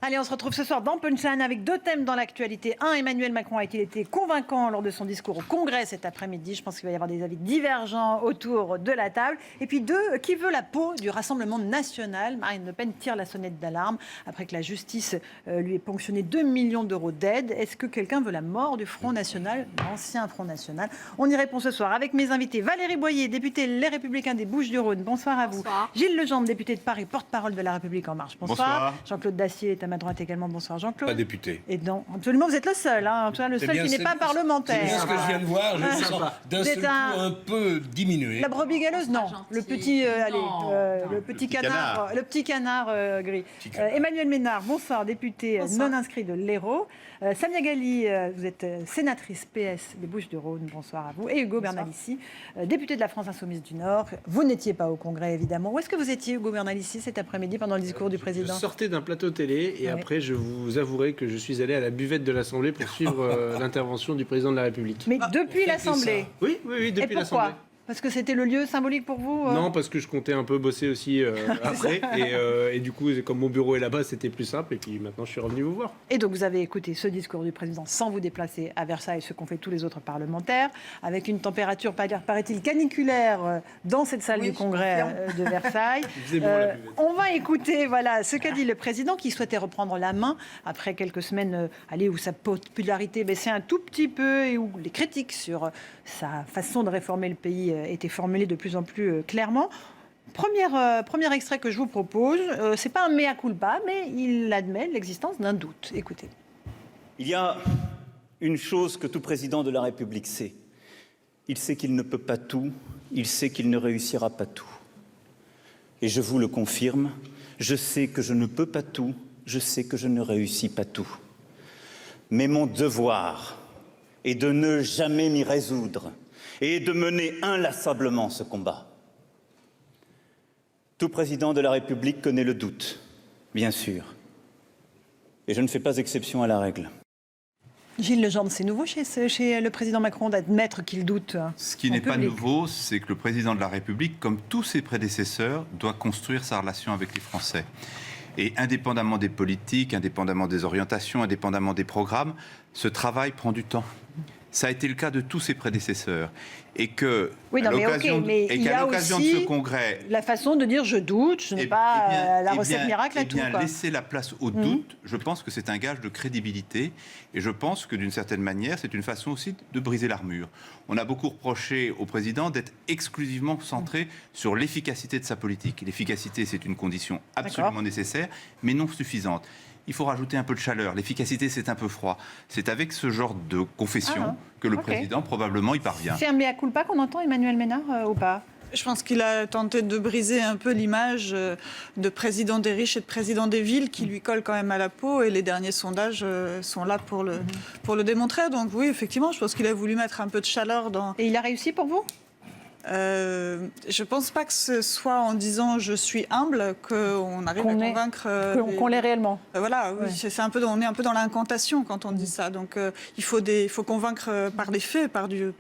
Allez, on se retrouve ce soir dans Punchline avec 2 thèmes dans l'actualité. Un, Emmanuel Macron a-t-il été convaincant lors de son discours au Congrès cet après-midi? Je pense qu'il va y avoir des avis divergents autour de la table. Et puis 2, qui veut la peau du Rassemblement national? Marine Le Pen tire la sonnette d'alarme après que la justice lui ait ponctionné 2 millions d'euros d'aide. Est-ce que quelqu'un veut la mort du Front National, l'ancien Front National? On y répond ce soir avec mes invités. Valérie Boyer, députée Les Républicains des Bouches-du-Rhône. Bonsoir à vous. Bonsoir. Gilles Legendre, député de Paris, porte-parole de La République En Marche. Bonsoir. Jean-Claude Dacier est à ma droite également. Bonsoir Jean-Claude. Pas député. Et non, absolument, vous êtes le seul, hein, en tout cas, le seul qui n'est pas parlementaire. C'est ce que je viens de voir, je me sens d'un seul coup un peu diminué. La brebis galeuse, non. Le petit, le petit canard gris. Emmanuel Ménard, bonsoir, député non inscrit de l'Hérault. Samia Ghali, vous êtes sénatrice PS des Bouches-du-Rhône, bonsoir à vous. Et Hugo Bernalici, député de la France Insoumise du Nord. Vous n'étiez pas au Congrès, évidemment. Où est-ce que vous étiez, Hugo Bernalici, cet après-midi pendant le discours du président? Je sortais d'un plateau télé et après, je vous avouerai que je suis allé à la buvette de l'Assemblée pour suivre l'intervention du président de la République. Mais depuis l'Assemblée? Oui, depuis l'Assemblée. Parce que c'était le lieu symbolique pour vous Non, parce que je comptais un peu bosser aussi après. Et du coup, comme mon bureau est là-bas, c'était plus simple. Et puis maintenant, je suis revenu vous voir. Et donc, vous avez écouté ce discours du président sans vous déplacer à Versailles, ce qu'ont fait tous les autres parlementaires, avec une température, paraît-il, caniculaire dans cette salle du Congrès de Versailles. On va écouter ce qu'a dit le président, qui souhaitait reprendre la main après quelques semaines où sa popularité baissait un tout petit peu et où les critiques sur sa façon de réformer le pays étaient formulées de plus en plus clairement. Premier extrait que je vous propose, c'est pas un mea culpa, mais il admet l'existence d'un doute. Écoutez. Il y a une chose que tout président de la République sait. Il sait qu'il ne peut pas tout, il sait qu'il ne réussira pas tout. Et je vous le confirme, je sais que je ne peux pas tout, je sais que je ne réussis pas tout. Mais mon devoir est de ne jamais m'y résoudre et de mener inlassablement ce combat. Tout président de la République connaît le doute, bien sûr. Et je ne fais pas exception à la règle. Gilles Legendre, c'est nouveau chez le président Macron d'admettre qu'il doute? Ce qui n'est pas nouveau, c'est que le président de la République, comme tous ses prédécesseurs, doit construire sa relation avec les Français. Et indépendamment des politiques, indépendamment des orientations, indépendamment des programmes, ce travail prend du temps. Ça a été le cas de tous ses prédécesseurs. Et que à l'occasion de ce congrès, la façon de dire je doute, je n'ai pas la recette miracle à tout. Laisser la place au doute, je pense que c'est un gage de crédibilité. Et je pense que d'une certaine manière, c'est une façon aussi de briser l'armure. On a beaucoup reproché au président d'être exclusivement centré sur l'efficacité de sa politique. L'efficacité, c'est une condition absolument nécessaire, mais non suffisante. Il faut rajouter un peu de chaleur. L'efficacité, c'est un peu froid. C'est avec ce genre de confession que le président, probablement, y parvient. C'est un mea culpa qu'on entend, Emmanuel Ménard, ou pas? Je pense qu'il a tenté de briser un peu l'image de président des riches et de président des villes qui lui colle quand même à la peau, et les derniers sondages sont là pour le démontrer. Donc oui, effectivement, je pense qu'il a voulu mettre un peu de chaleur dans... Et il a réussi pour vous ? Je pense pas que ce soit en disant je suis humble qu'on arrive à convaincre qu'on l'est réellement. Voilà, oui, c'est un peu, on est un peu dans l'incantation quand on dit ça. Donc il faut convaincre par des faits, par du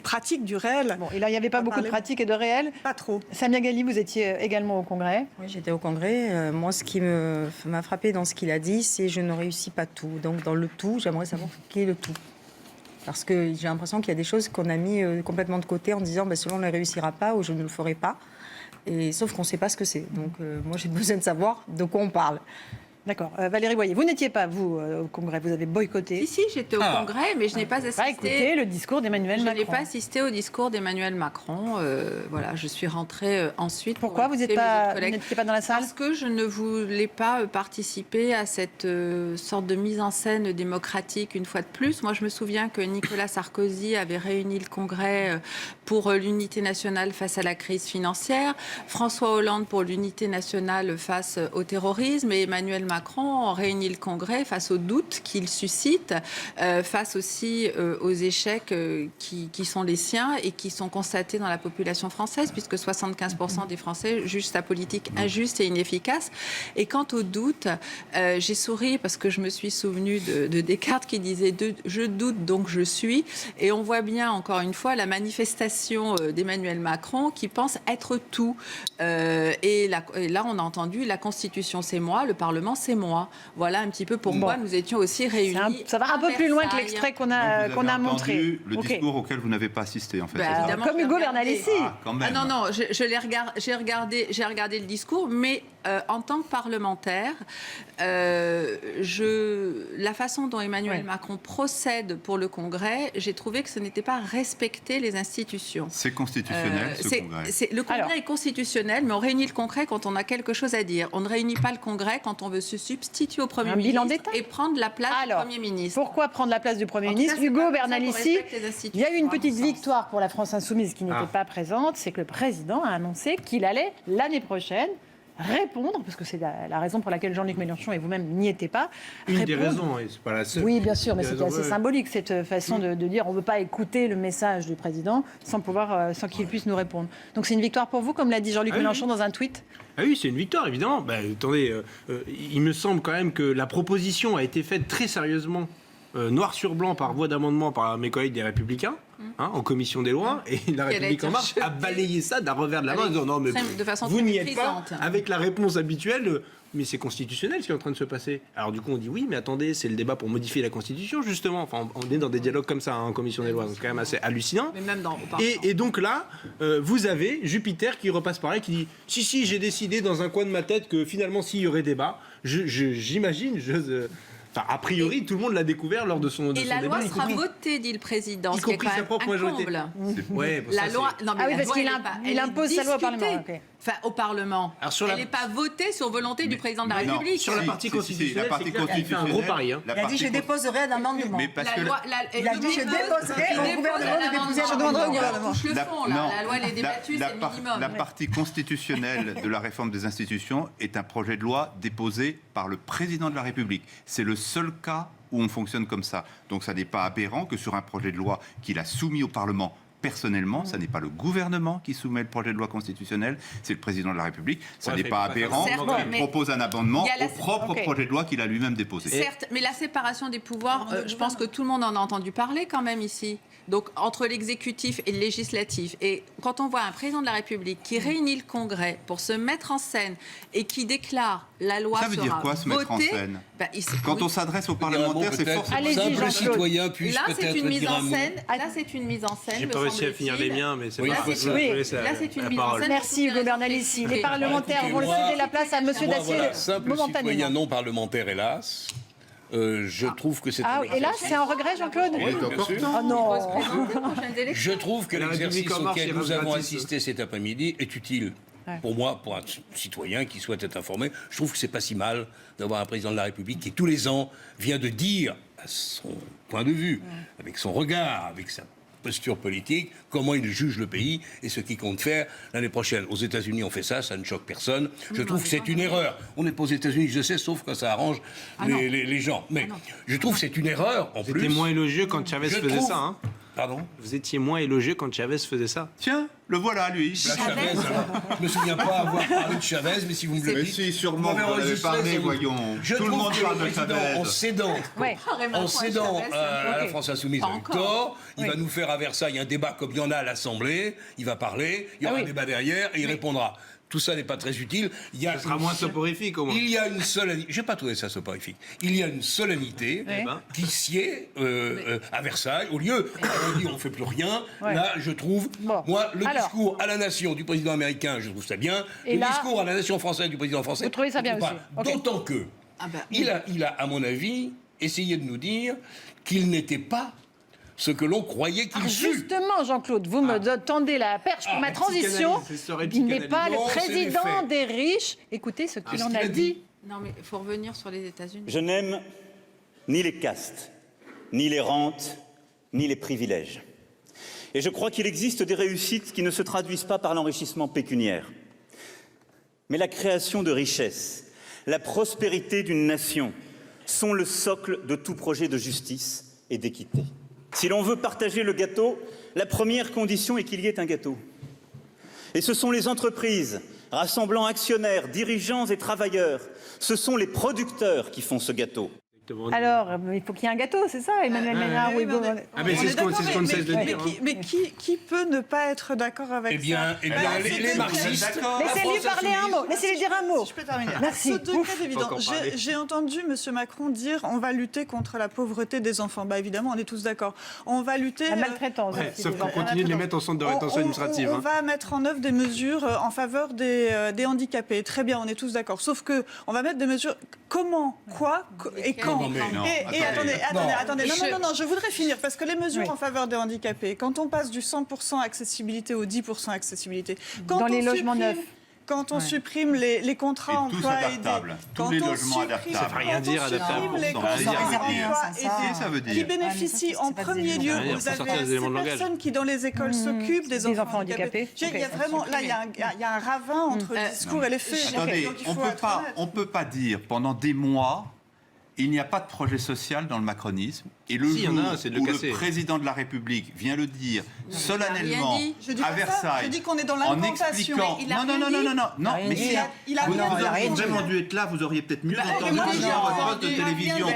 pratique, du réel. Bon, et là il n'y avait pas beaucoup de pratique et de réel. Pas trop. Samia Ghali, vous étiez également au Congrès. Oui, j'étais au Congrès. Moi, ce qui m'a frappé dans ce qu'il a dit, c'est je ne réussis pas tout. Donc dans le tout, j'aimerais savoir qui est le tout. Parce que j'ai l'impression qu'il y a des choses qu'on a mis complètement de côté en disant cela on ne réussira pas ou je ne le ferai pas. Et, sauf qu'on ne sait pas ce que c'est. Donc moi j'ai besoin de savoir de quoi on parle. D'accord. Valérie Boyer, vous n'étiez pas, vous, au Congrès, vous avez boycotté. Si, j'étais au Congrès, mais je n'ai pas assisté... écouté le discours d'Emmanuel Macron. Je n'ai pas assisté au discours d'Emmanuel Macron. Voilà, je suis rentrée ensuite. Pourquoi vous n'étiez pas dans la salle? Parce que je ne voulais pas participer à cette sorte de mise en scène démocratique une fois de plus. Moi, je me souviens que Nicolas Sarkozy avait réuni le Congrès pour l'unité nationale face à la crise financière, François Hollande pour l'unité nationale face au terrorisme, et Emmanuel Macron réunit le Congrès face aux doutes qu'il suscite, face aussi aux échecs qui sont les siens et qui sont constatés dans la population française, puisque 75% des Français jugent sa politique injuste et inefficace. Et quant aux doutes, j'ai souri parce que je me suis souvenue de Descartes qui disait « je doute donc je suis ». Et on voit bien, encore une fois, la manifestation d'Emmanuel Macron qui pense être tout. Et là, on a entendu « la Constitution, c'est moi, le Parlement, ces mois. Voilà un petit peu pourquoi nous étions aussi réunis. Ça va un peu plus loin que l'extrait qu'on a montré. Le discours auquel vous n'avez pas assisté, en fait. Bah, c'est ça Comme Hugo Bernalicis. Quand même. Ah non, j'ai regardé le discours, mais en tant que parlementaire, la façon dont Emmanuel Macron procède pour le Congrès, j'ai trouvé que ce n'était pas respecter les institutions. C'est constitutionnel, ce Congrès. Le Congrès est constitutionnel, mais on réunit le Congrès quand on a quelque chose à dire. On ne réunit pas le Congrès quand on veut se substituer au Premier ministre et prendre la place du Premier ministre. Pourquoi prendre la place du Premier ministre? Hugo Bernalicis, il y a eu une petite victoire pour la France Insoumise qui n'était pas présente, c'est que le président a annoncé qu'il allait, l'année prochaine, répondre, parce que c'est la raison pour laquelle Jean-Luc Mélenchon et vous-même n'y étiez pas. Une des raisons, et c'est pas la seule. Oui, bien sûr, mais c'était assez symbolique, cette façon de dire on ne veut pas écouter le message du président sans qu'il puisse nous répondre. Donc c'est une victoire pour vous, comme l'a dit Jean-Luc Mélenchon dans un tweet? Ah oui, c'est une victoire, évidemment. Attendez, il me semble quand même que la proposition a été faite très sérieusement, noir sur blanc, par voie d'amendement, par mes collègues des Républicains, en commission des lois, et la République En Marche a balayé ça d'un revers de la main en disant non, mais de façon vous n'y êtes méprisante. pas, avec la réponse habituelle. Mais c'est constitutionnel ce qui est en train de se passer. Alors du coup on dit oui, mais attendez, c'est le débat pour modifier la Constitution justement. Enfin, on est dans des dialogues comme ça en commission des lois, donc c'est quand même assez hallucinant. Mais même Et donc là, vous avez Jupiter qui repasse par là, qui dit si j'ai décidé dans un coin de ma tête que finalement s'il y aurait débat, j'imagine. Enfin, a priori, tout le monde l'a découvert lors de son débat. Et la loi sera votée, dit le président, y ce qui est compris quand sa même propre un majorité. comble. Ouais, La loi, non, mais Ah oui, la parce loi, qu'il elle impose est sa loi au discutée. Parlement. Ok. Enfin, au Parlement. Alors, sur elle n'est pas votée sur volonté du président de la non, République. Sur la partie constitutionnelle, c'est clair qu'il fait un gros pari. Il a dit je déposerai un amendement. Mais parce que Il a dit je déposerai au gouvernement de déposer un demanderai au amendement. gouvernement. Touche le fond, là. La loi, elle est débattue, c'est le minimum. la partie constitutionnelle de la réforme des institutions est un projet de loi déposé par le président de la République. C'est le seul cas où on fonctionne comme ça. Donc ça n'est pas aberrant que sur un projet de loi qu'il a soumis au Parlement personnellement, ça n'est pas le gouvernement qui soumet le projet de loi constitutionnel, c'est le président de la République. Ça n'est pas aberrant qu'il propose un amendement au propre projet de loi qu'il a lui-même déposé. Certes, mais la séparation des pouvoirs, je pense que tout le monde en a entendu parler quand même ici. Donc, entre l'exécutif et le législatif. Et quand on voit un président de la République qui réunit le Congrès pour se mettre en scène et qui déclare la loi Ça veut dire quoi, se mettre en votée, scène Quand on s'adresse aux parlementaires, c'est forcément... Allez-y, simple Jean-Claude. citoyen puisse Là, c'est peut-être une mise dire un en mot. scène. Là, c'est une mise en scène. J'ai me pas réussi à finir les semble-t-il. miens, mais c'est Oui, pas là, grave. c'est- Je oui. laisse Là, c'est une la mise en parole. scène. Merci Hugo Bernalicis. Les parlementaires vont céder la place à Monsieur Moi, Dacier voilà, simple citoyen momentanément. non parlementaire, hélas. Je trouve que c'est Ah un oui, et là, c'est un regret, Jean-Claude? Oui, bien sûr. Oh non. Je trouve que La République l'exercice En Marche, auquel il nous reste avons gratis. assisté cet après-midi est utile. Pour moi, pour un citoyen qui souhaite être informé, je trouve que c'est pas si mal d'avoir un président de la République qui, tous les ans, vient de dire à son point de vue, avec son regard, avec sa posture politique, comment il juge le pays et ce qu'il compte faire l'année prochaine. Aux États-Unis, on fait ça, ça ne choque personne. Je trouve que c'est une erreur. On n'est pas aux États-Unis, je sais, sauf quand ça arrange les gens. Mais je trouve que c'est une erreur, en plus. C'était moins élogieux quand Chavez Je faisait trouve- ça. Hein. Pardon? Vous étiez moins élogieux quand Chavez faisait ça. Tiens, le voilà, lui. Là, Chavez, alors, je me souviens pas avoir parlé de Chavez, mais si vous me le Mais dites... si, sûrement, vous en avez enregistré, parlé, c'est vous. voyons. Je Tout le trouve monde que parle le de président, Chavez. en cédant, Ouais. en cédant Chavez, à la ok. France Insoumise Pas avec encore. tort, il va nous faire à Versailles un débat comme il y en a à l'Assemblée, il va parler, il y aura un débat derrière et il répondra. Tout ça n'est pas très utile. Il y a Ce sera moins soporifique au moins. Il y a une solennité. J'ai pas trouvé ça soporifique. Il y a une solennité qui sied à Versailles. Au lieu, on dit on fait plus rien. Ouais. Là, je trouve, Bon. moi, le Alors. discours à la nation du président américain, je trouve ça bien. Et Le là, discours à la nation française du président français. vous trouvez ça je bien trouve aussi. pas. Ok. D'autant que il a, à mon avis, essayé de nous dire qu'il n'était pas ce que l'on croyait qu'il fût. Justement, Jean-Claude, vous me tendez la perche pour ma transition. psychanalyse, ce serait Il n'est psychanalyse. pas le Non, c'est les président faits. des riches. Écoutez ce qu'il ce en qu'il a a dit. dit. Non, mais il faut revenir sur les États-Unis. Je n'aime ni les castes, ni les rentes, ni les privilèges. Et je crois qu'il existe des réussites qui ne se traduisent pas par l'enrichissement pécuniaire. Mais la création de richesses, la prospérité d'une nation sont le socle de tout projet de justice et d'équité. Si l'on veut partager le gâteau, la première condition est qu'il y ait un gâteau. Et ce sont les entreprises, rassemblant actionnaires, dirigeants et travailleurs, ce sont les producteurs qui font ce gâteau. Alors, il faut qu'il y ait un gâteau, c'est ça, Emmanuel Ménard? oui, Oui, bon, Ah, mais c'est ce qu'on ne cesse de dire. Mais qui peut ne pas être d'accord avec ça? Les marxistes. Laissez-lui parler un mot. Laissez-lui dire un mot. Je peux terminer. Merci. À ce degré Ouf. d'évidence. Faut encore parler. J'ai entendu M. Macron dire on va lutter contre la pauvreté des enfants. Bah, évidemment, on est tous d'accord. On va lutter. La maltraitance. Ouais, aussi, sauf des qu'on enfants. continue de les mettre en centre de rétention administrative. On va mettre en œuvre des mesures en faveur des handicapés. Très bien, on est tous d'accord. Sauf que on va mettre des mesures. Comment, quoi et quand. Non, mais non. Et attendez. Non, je voudrais finir parce que les mesures en faveur des handicapés, quand on passe du 100% accessibilité au 10% accessibilité, Dans les logements neufs. Quand on supprime les contrats Et tous emploi adaptables. aidés, Tous les logements adaptables. Ça veut rien dire, adaptable. les Ça veut contrats rien dire. emploi Qu'est-ce que ça veut aidés, qui dire bénéficient en premier lieu Ça veut dire, aux faut sortir AVS, les éléments de ces langage. personnes qui dans les écoles s'occupent des enfants handicapés. Il y a vraiment, là, il y a un ravin entre le discours et les faits. Attendez, Donc, il on faut être honnête. ne peut pas dire pendant des mois il n'y a pas de projet social dans le macronisme. Et le Si, il y en jour a un, c'est de le où casser. le président de la République vient le dire rien solennellement dit. Je dis à pas ça. Versailles, Je dis qu'on est dans en l'incantation. expliquant... Il a Non, rien mais dit. si, Il a vous rien dit. auriez vraiment dû être là, vous auriez peut-être mieux entendu moi, que j'ai dans votre entendu. poste de télévision.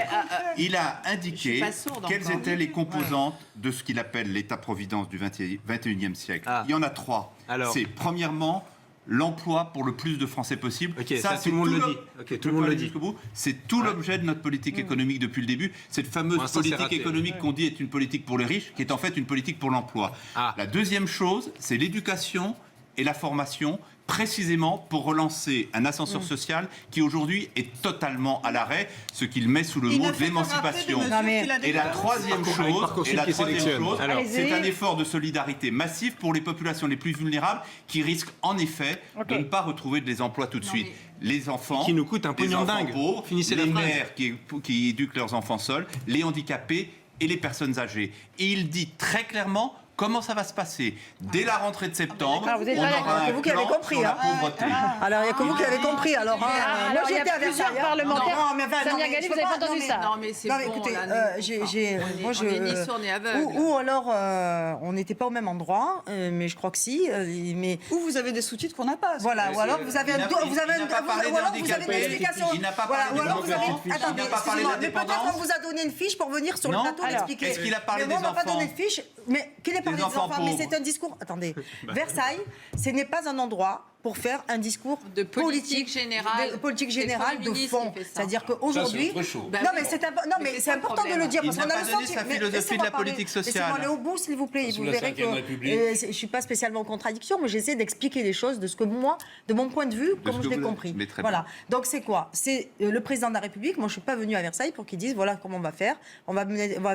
Il a Je indiqué suis pas sourde quelles encore. étaient les composantes de ce qu'il appelle l'État-providence du 21e siècle. Ah. Il y en a 3. Alors. C'est premièrement l'emploi pour le plus de Français possible. Ok, ça, c'est tout le monde le le- dit. Ok, Je tout le peux monde le aller dit. jusqu'au bout. C'est tout l'objet de notre politique économique depuis le début. Cette fameuse Pour l'instant, c'est politique raté. économique qu'on dit est une politique pour les riches, qui est en fait une politique pour l'emploi. Ah. La deuxième chose, c'est l'éducation et la formation, précisément pour relancer un ascenseur social qui aujourd'hui est totalement à l'arrêt, ce qu'il met sous le Il mot n'a de fait que l'émancipation. rappeler des mesures qu'il a Et la déclarées. troisième Avec chose, Parcoursup qui sélectionne. Alors. c'est un effort de solidarité massif pour les populations les plus vulnérables qui risquent en effet de ne pas retrouver des emplois tout de suite. Les enfants, Qui nous coûte un les pognon enfants dingue. pauvres, Finissez les la phrase. mères qui éduquent leurs enfants seuls, les handicapés et les personnes âgées. Et il dit très clairement comment ça va se passer. Dès la rentrée de septembre, Ah, vous êtes on là, aura c'est un vous qui avez plan compris, sur la hein. pauvreté. Alors, il n'y a que vous qui avez compris. Alors, Alors, moi, il y j'étais a à plusieurs Versailles. parlementaires. Non, mais enfin, non, Samia mais Ghali, je vous peux n'avez pas- pas entendu non, ça. Non, mais c'est Non, bon. mais écoutez, là, moi, on est ni sourd ni aveugle. ou alors, on n'était pas au même endroit, mais je crois que si. Mais Ou vous avez des sous-titres qu'on n'a pas. voilà, ou alors vous avez Il n'a pas parlé ou alors vous avez d'handicapés, une explication. il n'a pas Voilà, parlé ou alors vous avez. démographique, Attendez, il n'a pas parlé excusez-moi, mais peut-être d'indépendance. on vous a donné une fiche pour venir sur le Non. plateau Alors, l'expliquer. est-ce qu'il a parlé Mais moi, des on m'a pas enfants donné de fiche. Mais qu'il ait parlé des enfants enfants, mais pauvres. c'est un discours. Attendez, Versailles, ce n'est pas un endroit pour faire un discours De politique générale. de politique C'est le générale, Premier de ministre fond. qui fait ça. C'est-à-dire qu'aujourd'hui, autre chose. Bah non oui, mais c'est mais c'est ça le important de le problème. dire Il parce qu'on n'a a pas le donné sentiment. sa philosophie de la politique sociale. Laissez-moi aller au bout, s'il vous plaît. Sous Vous la verrez Cinquième que République. je suis pas spécialement en contradiction, mais j'essaie d'expliquer les choses de ce que moi, de mon point de vue, comme ce je que l'ai vous- compris. mais très Voilà. Donc c'est quoi? C'est le président de la République. Moi, je suis pas venue à Versailles pour qu'il dise voilà comment on va faire. On va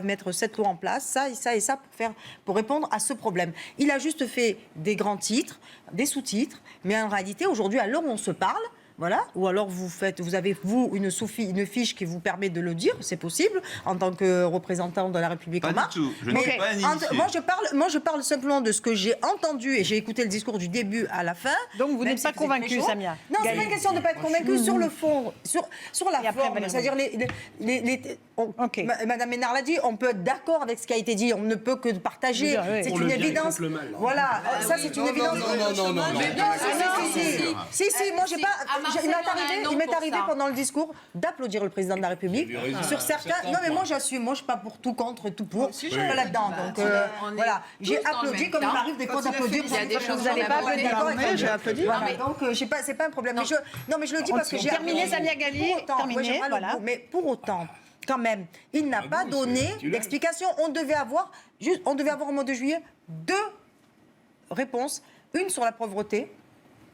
mettre cette loi en place, ça et ça et ça pour répondre à ce problème. Il a juste fait des grands titres, des sous-titres, mais en réalité aujourd'hui, à l'heure où on se parle. Voilà. Ou alors vous avez une fiche qui vous permet de le dire, c'est possible en tant que représentant de la République Pas en du marche. tout. Je ne suis pas un initié. Moi je parle simplement de ce que j'ai entendu et j'ai écouté le discours du début à la fin. Donc, vous Même n'êtes si pas vous êtes convaincue, très chaud. Samia Non, c'est pas une question de ne pas être convaincue sur le fond, sur la Et après, forme. Valérie. C'est-à-dire Ok. Madame Ménard l'a dit, on peut être d'accord avec ce qui a été dit, on ne peut que partager. Bien, oui. C'est Pour une le bien et évidence. contre le mal. Voilà, ça c'est une évidence. Non. Si, moi j'ai Si, pas. à Marseille, Il on a un m'est nom pour arrivé ça. pendant le discours d'applaudir le président de la République. Vous avez raison. Sur certains. Certains Non, mais moi points. j'assume. Moi je suis pas pour tout contre et tout pour. Je suis Oui. pas là-dedans. Bah, Donc on est voilà, j'ai tous dans le applaudi même comme il cas. m'arrive des fois d'applaudir. il y a des choses Vous n'avez qu'on pas a applaudi. votées. D'accord avec Mais vous. j'ai applaudi. Voilà, Non, mais- donc c'est pas un problème. Non. Mais je le dis parce que j'ai Terminé, applaudi. Samia Ghali. Pour autant, Terminé, moi, j'ai mal au voilà. bout, mais pour autant, quand même, il n'a pas bon, donné c'est- tu l'as. d'explication. On devait avoir au mois de juillet 2 réponses. Une sur la pauvreté,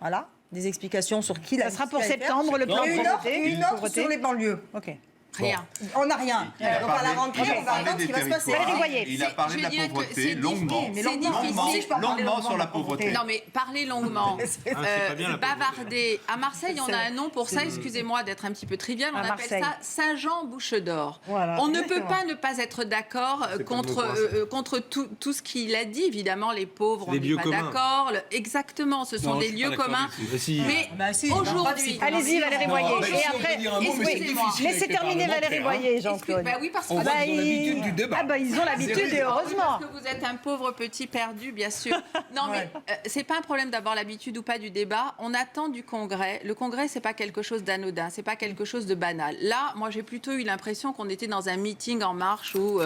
voilà, des explications sur qui la Ça sera pour ce qu'il allait faire. septembre, le plan Et une pauvreté. autre Pauvreté. sur les banlieues. Ok. Rien. On n'a rien. Il a Donc à la parlé- rentrée, il a on va parlé attendre ce des qui va se passer. territoires. Valérie Boyer. Il a parlé Je de la veux dire que pauvreté c'est longuement. difficile, mais longuement, difficile. je peux parler Longuement longuement sur la de la pauvreté. pauvreté. Non, mais parler longuement. c'est pas bien, la bavarder. À Marseille, on a un nom pour ça, excusez-moi d'être un petit peu trivial, on À appelle Marseille. ça Saint-Jean-Bouche-d'Or. Voilà, On ne peut exactement. pas ne pas être d'accord contre tout ce qu'il a dit. Évidemment, les pauvres, on des n'est lieux pas communs. d'accord. Exactement, ce sont Non, des je suis lieux pas d'accord communs. avec vous. Mais si. Mais Bah si, aujourd'hui, Allez-y, Valérie Non, Boyer. mais Et si on après, peut dire un mot, mais c'est excusez-moi. difficile avec laissez les terminer et Valérie Boyer, Jean-Claude. Bah oui, parce que On voit qu'ils ont l'habitude du débat. Ah bah ils ont l'habitude et heureusement. Parce que vous êtes un pauvre petit perdu, bien sûr. Non, mais c'est pas un problème d'avoir l'habitude ou pas du débat. On attend du Congrès. Le Congrès, c'est pas quelque chose d'anodin, c'est pas quelque chose de banal. Là, moi, j'ai plutôt eu l'impression qu'on était dans un meeting en marche où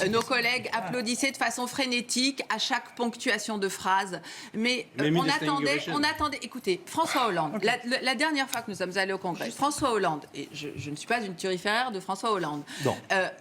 nos collègues applaudissaient de façon frénétique à chaque ponctuation de phrase. Mais on attendait. Écoutez, François Hollande. La dernière fois que nous sommes allés au Congrès, François Hollande, et je ne suis pas une turiféraire de François Hollande.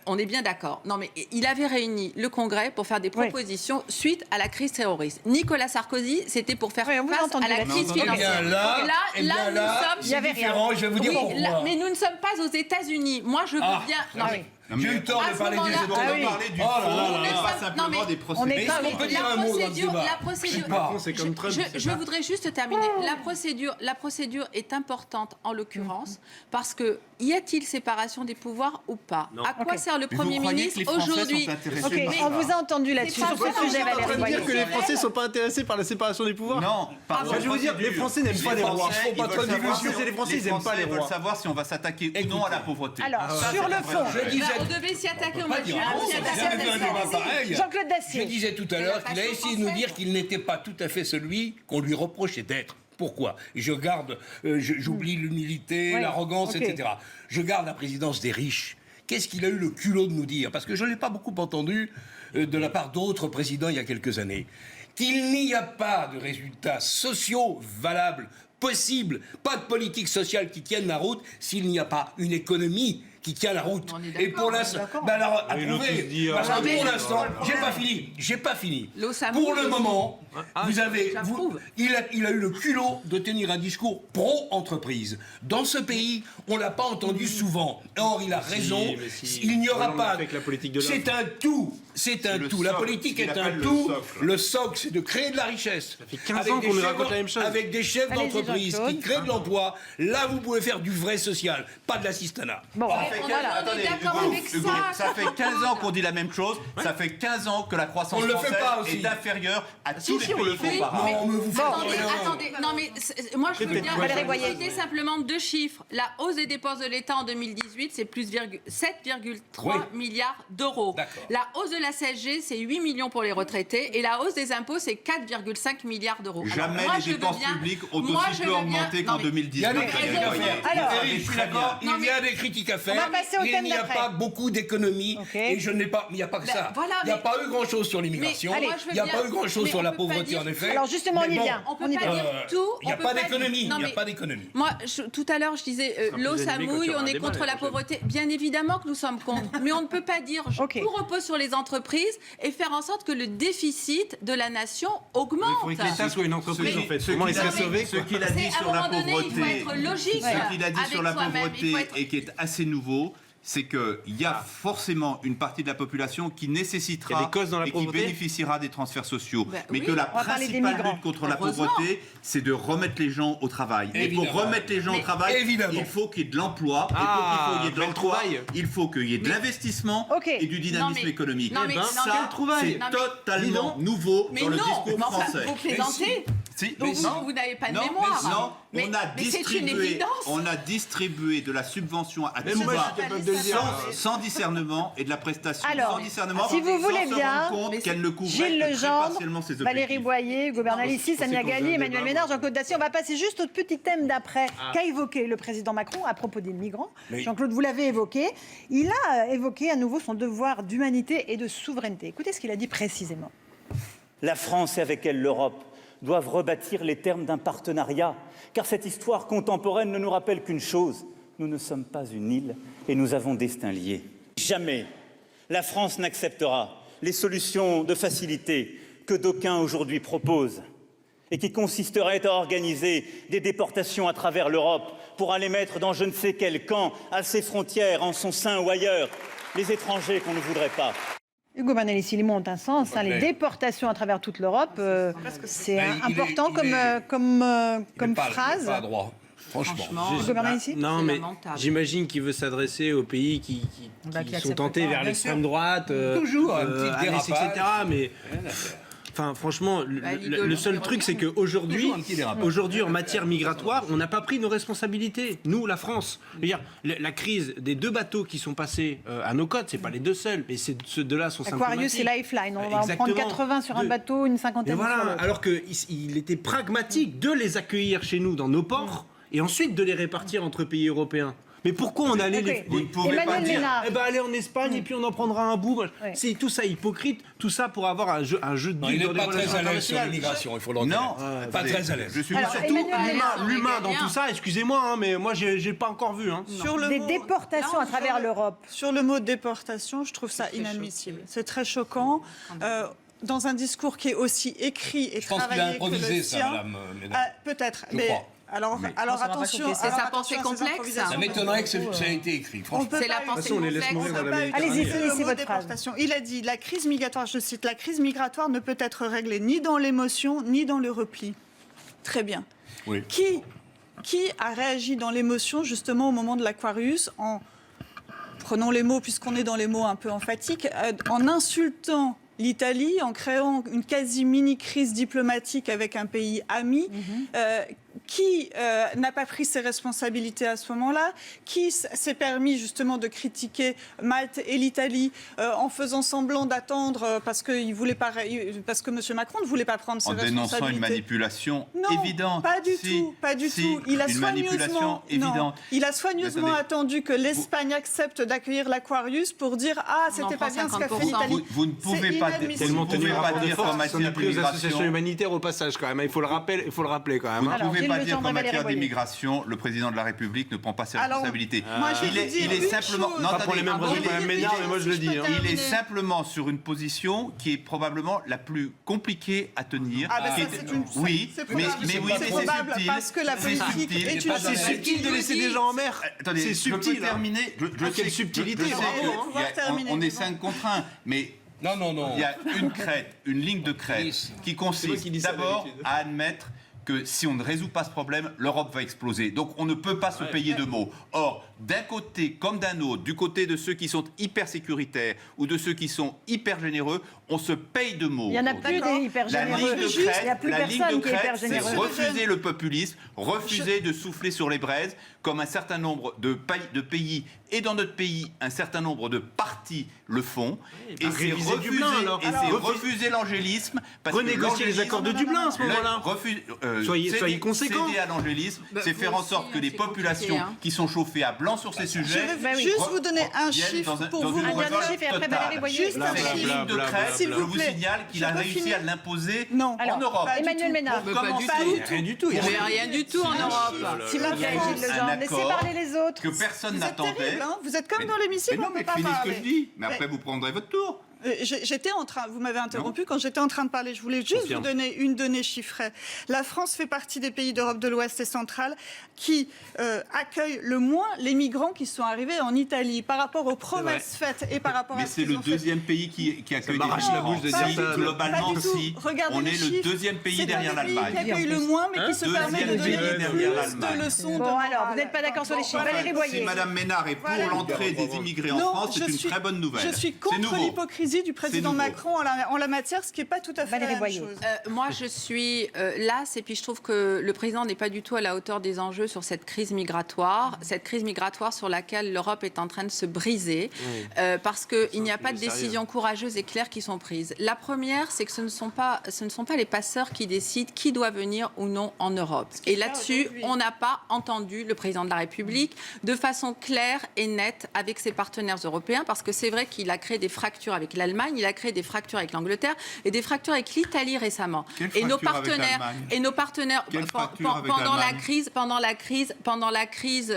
On est bien d'accord. Non, mais il avait réuni le Congrès pour faire des propositions suite à la crise terroriste. Nicolas Sarkozy, c'était pour faire face à la crise financière. Là, nous sommes. c'est différent. Je vais vous dire pourquoi. Mais nous ne sommes pas aux États-Unis. Moi, je veux bien. Non, mais J'ai eu le temps de parler des moment-là- États-Unis. On va parler du fond, pas simplement des procédures. Est-ce qu'on peut dire un mot dans ce débat? La procédure. C'est comme Trump, Je voudrais juste terminer. La procédure est importante en l'occurrence parce que y a-t-il séparation des pouvoirs ou pas? À quoi sert le Mais vous Premier croyez que ministre les Français aujourd'hui? sont intéressés Ok, par ça? on vous a entendu là-dessus C'est sur pas ce vrai, sujet, on est en train Valérie de Boyer. dire que les Français sont pas intéressés par la séparation des pouvoirs. Non, par je veux dire, les Français n'aiment pas les rois. Ils pas veulent trop savoir d'illusions. si- Les Français, ils aiment pas les veulent rois. savoir si on va s'attaquer ou non à la pauvreté. Alors, Ça, sur c'est le un vrai fond, problème. Je disais, On devait s'y attaquer au mois de dire, juin. ah, On s'y j'ai attaque. jamais vu un débat pareil. Jean-Claude Je Dacier. disais tout à C'est l'heure la qu'il a passion essayé de nous dire française. qu'il n'était pas tout à fait celui qu'on lui reprochait d'être. Pourquoi? J'oublie l'humilité, Oui, l'arrogance, ok. etc. Je garde la présidence des riches. Qu'est-ce qu'il a eu le culot de nous dire? Parce que je ne l'ai pas beaucoup entendu de la part d'autres présidents il y a quelques années. Qu'il n'y a pas de résultats sociaux valables, possibles, pas de politique sociale qui tienne la route s'il n'y a pas une économie qui tient la route. On est d'accord, Et pour l'instant, ben alors, Oui, l'autre, il se dit, parce que mais- pour l'instant, j'ai pas fini. L'Osamu, Pour le moment, J'approuve. il a eu le culot de tenir un discours pro-entreprise. Dans ce pays, on l'a pas entendu souvent. Or, il a raison. mais si. Il n'y aura Hollande l'a pas. fait avec la politique de l'offre. C'est un tout. C'est un le tout. La socle, politique ce qu'il est un appelle le tout. socle. Le socle, c'est de créer de la richesse. Ça fait 15 ans qu'on nous raconte la même chose. Avec des chefs Allez-y, d'entreprise Jean-Claude. qui créent de l'emploi. Là, vous pouvez faire du vrai social, pas de l'assistanat. Bon, On est d'accord avec Hugo, ça. ça fait 15 ans qu'on dit la même chose. Ça fait 15 ans que la croissance On le fait française pas aussi. est inférieure à tous les si, on le pays fait. comparables. Non, mais vous faites Attendez. Non, mais moi, je veux Peut-être bien Valérie Boyer. citer simplement deux chiffres. La hausse des dépenses de l'État en 2018, c'est plus 7,3 milliards d'euros. D'accord. La hausse de la CSG, c'est 8 millions pour les retraités. Et la hausse des impôts, c'est 4,5 milliards d'euros. Alors, Jamais moi, les je veux dépenses publiques publiques ont moi, aussi je peu veux bien- augmenté qu'en Non, mais- Il y a 2019. des critiques à faire. Alors, Eric, je suis d'accord, Non, il y a des critiques à faire. On va passer au Il thème n'y a d'après. pas beaucoup d'économies. Ok. Et je n'ai pas. Mais il n'y a pas que Ben, ça. voilà, Il n'y a mais- pas eu grand-chose sur l'immigration. Mais, allez, Il n'y a je veux pas bien- eu grand-chose mais sur on la peut pas pauvreté, dire- en effet. Alors justement, on Mais y bon, vient. On peut On y pas va. dire tout. Il n'y a on peut pas dire- d'économie. Non, Il n'y a mais- pas d'économie. Moi, tout à l'heure, je disais, l'eau, plus ça animé quand il mouille, y aura on un est débat contre la l'année prochaine. pauvreté. Bien évidemment que nous sommes contre. Mais on ne peut pas dire Ok. tout repose sur les entreprises et faire en sorte que le déficit de la nation augmente. Il faudrait que l'État soit une entreprise, en fait. Comment il serait sauvé, Ce quoi. qu'il a C'est- dit à sur un la moment donné, il faut pauvreté, être logique ce qu'il a dit avec sur la soi-même. pauvreté Il faut être- et qui est assez nouveau, c'est qu'il y a forcément une partie de la population qui nécessitera Il y a des causes dans la et qui pauvreté. bénéficiera des transferts sociaux. Ben mais oui, que la on va parler des principale migrants. lutte contre la Heureusement. pauvreté, c'est de remettre les gens au travail. Et Évidemment. pour remettre les gens au travail, évidemment. il faut qu'il y ait de l'emploi. Et pour Ah, qu'il y ait de belle l'emploi, trouvaille. il faut qu'il y ait de l'investissement Ok. et du dynamisme Non, mais- économique. non, mais- Eh ben, non, ça, mais- trouvaille. c'est Non, mais- totalement nouveau Mais dans le non, discours mais enfin, français. vous plaisantez. Si, Vous, mais non. vous n'avez pas de Non, mémoire. mais non, Mais- on a mais c'est une distribué, évidence. on a distribué de la subvention à Même tout moi, va, je suis capable de le dire. sans discernement et de la prestation Alors, sans discernement, si vous sans voulez se bien, rendre compte qu'elle ne couvrait Gilles que très Legendre, partiellement ses objectifs. Valérie Boyer, Hugo Bernalicis, Samia Ghali, Emmanuel Ménard, Jean-Claude Dacier. On va passer juste au petit thème d'après qu'a évoqué le président Macron à propos des migrants. Oui. Jean-Claude, vous l'avez évoqué. Il a évoqué à nouveau son devoir d'humanité et de souveraineté. Écoutez ce qu'il a dit précisément. La France et avec elle l'Europe doivent rebâtir les termes d'un partenariat, car cette histoire contemporaine ne nous rappelle qu'une chose, nous ne sommes pas une île et nous avons destin lié. Jamais la France n'acceptera les solutions de facilité que d'aucuns aujourd'hui proposent et qui consisteraient à organiser des déportations à travers l'Europe pour aller mettre dans je ne sais quel camp, à ses frontières, en son sein ou ailleurs, les étrangers qu'on ne voudrait pas. Hugo Bernalicis, les mots ont un sens. Hein, les déportations à travers toute l'Europe, c'est Ben, il est- important il est- comme Pas- phrase. Pas droit. Franchement. Hugo Bernalicis. Non, C'est mais lamentable. j'imagine qu'il veut s'adresser aux pays qui Bah, qui sont acceptent tentés pas, vers bien l'extrême droite, Toujours un petit à l'est, dérapage. etc. Mais Enfin, franchement, le seul truc, c'est qu'aujourd'hui, en matière migratoire, on n'a pas pris nos responsabilités. Nous, la France. Je veux dire, la crise des 2 bateaux qui sont passés à nos côtes, c'est pas les 2 seuls, mais ceux 2-là sont symptomatiques. Aquarius et Lifeline. On va en prendre 80 sur un bateau, une cinquantaine sur l'autre. Alors qu'il était pragmatique de les accueillir chez nous dans nos ports et ensuite de les répartir entre pays européens. Mais pourquoi on allait Vous ne pouvez pas Emmanuel dire... Ménard. aller en Espagne et puis on en prendra un bout. C'est tout ça hypocrite, tout ça pour avoir un jeu de Non, il dupes n'est dans pas des très relations à l'aise sur internationales. l'immigration, il faut le Non, reconnaître. Pas très à l'aise. Je suis Alors, Surtout Emmanuel l'humain dans Rien. tout ça, excusez-moi, hein, mais moi j'ai pas encore vu. Hein. Sur le Des mot- déportations à travers l'Europe. Sur le mot déportation, je trouve ça inadmissible. C'est très choquant. Dans un discours qui est aussi écrit et Je pense qu'il a travaillé que improvisé le ça, sien. madame Ménard. Peut-être, Je mais crois. alors attention. C'est sa alors pensée attention à ces complexe. improvisations, Ça m'étonnerait que ça ait été écrit, On franchement. peut C'est la pas pensée façon, on les laisse complexe. mourir dans la pas Allez-y, utiliser finissez le mot votre phrase. déportation. Il a dit la crise migratoire, je cite, la crise migratoire ne peut être réglée ni dans l'émotion ni dans le repli. Très bien. Oui. Qui a réagi dans l'émotion justement au moment de l'Aquarius en prenons les mots puisqu'on est dans les mots un peu emphatiques, en insultant l'Italie, en créant une quasi mini-crise diplomatique avec un pays ami, qui n'a pas pris ses responsabilités à ce moment-là, qui s'est permis justement de critiquer Malte et l'Italie en faisant semblant d'attendre parce que M. Macron ne voulait pas prendre ses En dénonçant responsabilités. une manipulation Non, évidente. pas du Si, tout, pas du si, tout. Il a une manipulation soigneusement, évidente. non, il a soigneusement Attendez. attendu que l'Espagne accepte d'accueillir l'Aquarius pour dire ah On c'était en pas prend bien ce qu'a fait 50%. l'Italie. Vous ne pouvez C'est pas inadmissible. vous Tellement ne pouvez tenu pas rapport de dire qu'en force, on matière a pris aux associations d'immigration. humanitaires au passage quand même. Il faut le rappeler quand même. Vous Hein. ne Alors, pouvez Gilles pas Le dire Gendre qu'en et Valérie matière Boyer. d'immigration, le président de la République ne prend pas ses Alors, responsabilités. moi, je vais Il est, vous dire il est une simplement. chose. Non, Pas pour les attendez, mêmes raisons il que est- Mme Ménard, mais moi je le dis. hein. il est simplement sur une position qui est probablement la plus compliquée à tenir. Ah, bah, Qui ça, est- c'est une- oui, c'est mais probable. oui, C'est mais c'est probable subtil. parce que la C'est politique subtil. est une pas C'est dans subtil de laisser des gens en mer. Attendez, C'est je peux subtil. hein. terminer. Quelle subtilité, je sais bravo, que hein. Pouvoir terminer, on est c'est bon. 5 contre 1, mais Non, non, non. il y a une crête, une ligne de crête Nice. qui C'est moi consiste qui dis ça d'abord d'habitude. à admettre que si on ne résout pas ce problème, l'Europe va exploser. Donc on ne peut pas se payer de mots. Or, d'un côté comme d'un autre, du côté de ceux qui sont hyper sécuritaires ou de ceux qui sont hyper généreux, on se paye de mots. Il n'y en a plus D'accord. des hyper La généreux. ligne de Il n'y a crête, plus la ligne personne de qui est hyper crête, c'est généreux. refuser le populisme, refuser de souffler sur les braises, comme un certain nombre de pays, et dans notre pays, un certain nombre de partis le font. Et c'est réviser Dublin, alors. refuser l'angélisme. Parce que Renégocier les accords de Dublin à ce moment-là. Soyez conséquents. Céder à l'angélisme, c'est vous faire en aussi, sorte que hein, les c'est compliqué, populations hein. qui sont chauffées à blanc sur ces Je sujets vais juste vous donner un chiffre pour vous. une Un dernier révolte chiffre et après totale. Valérie Boyer. Juste un Cette chiffre. ligne de crête, S'il je vous vous plaît. signale qu'il Je a peux réussi finir à l'imposer Non. en Europe. Pas du Emmanuel tout. Ménard. Pour Pas du commencer, tout. Rien du tout. Mais rien du tout en Europe. S'il vous plaît, Gilles Le Gendre, laissez accord parler les autres. que personne Vous êtes n'attendait. terrible, hein. Vous êtes comme Mais- dans l'hémicycle, mais on non, ne mais peut pas finis ce parler. que je dis. Mais après, vous prendrez votre tour. J'étais en train, vous m'avez interrompu quand j'étais en train de parler. Je voulais juste Confirme. vous donner une donnée chiffrée. La France fait partie des pays d'Europe de l'Ouest et centrale qui accueillent le moins les migrants qui sont arrivés en Italie par rapport aux promesses faites et par rapport Mais à ce c'est qu'ils le ont fait. deuxième pays qui accueille des m'arrache la migrants. bouche de Pas dire du ça. tout, Globalement, pas du tout. si, Regardez on les est le chiffres. deuxième pays C'est derrière un pays qui l'Allemagne. accueille le moins, mais qui se Deuxième permet de pays donner derrière plus l'Allemagne. de leçons de Bon, alors, morale. vous n'êtes pas d'accord sur les chiffres. Valérie Si Boyer. Madame Ménard est pour Voilà. l'entrée des immigrés en Non, France, c'est je une suis- très bonne nouvelle. Je suis C'est contre nouveau. l'hypocrisie du président nouveau. Macron en la matière, ce qui n'est pas tout à fait Valérie la même Boyer. chose. Moi, je suis lasse et puis je trouve que le président n'est pas du tout à la hauteur des enjeux sur cette crise migratoire sur laquelle l'Europe est en train de se briser parce qu'il n'y a pas de décisions courageuses et claires qui sont prises. La première, c'est que ce ne sont pas les passeurs qui décident qui doit venir ou non en Europe. Et là-dessus, on n'a pas entendu le président de la République de façon claire et nette avec ses partenaires européens parce que c'est vrai qu'il a créé des fractures avec l'Allemagne, il a créé des fractures avec l'Angleterre et des fractures avec l'Italie récemment. Quelle Et nos fracture avec partenaires, l'Allemagne Quelle fracture avec pendant l'Allemagne la crise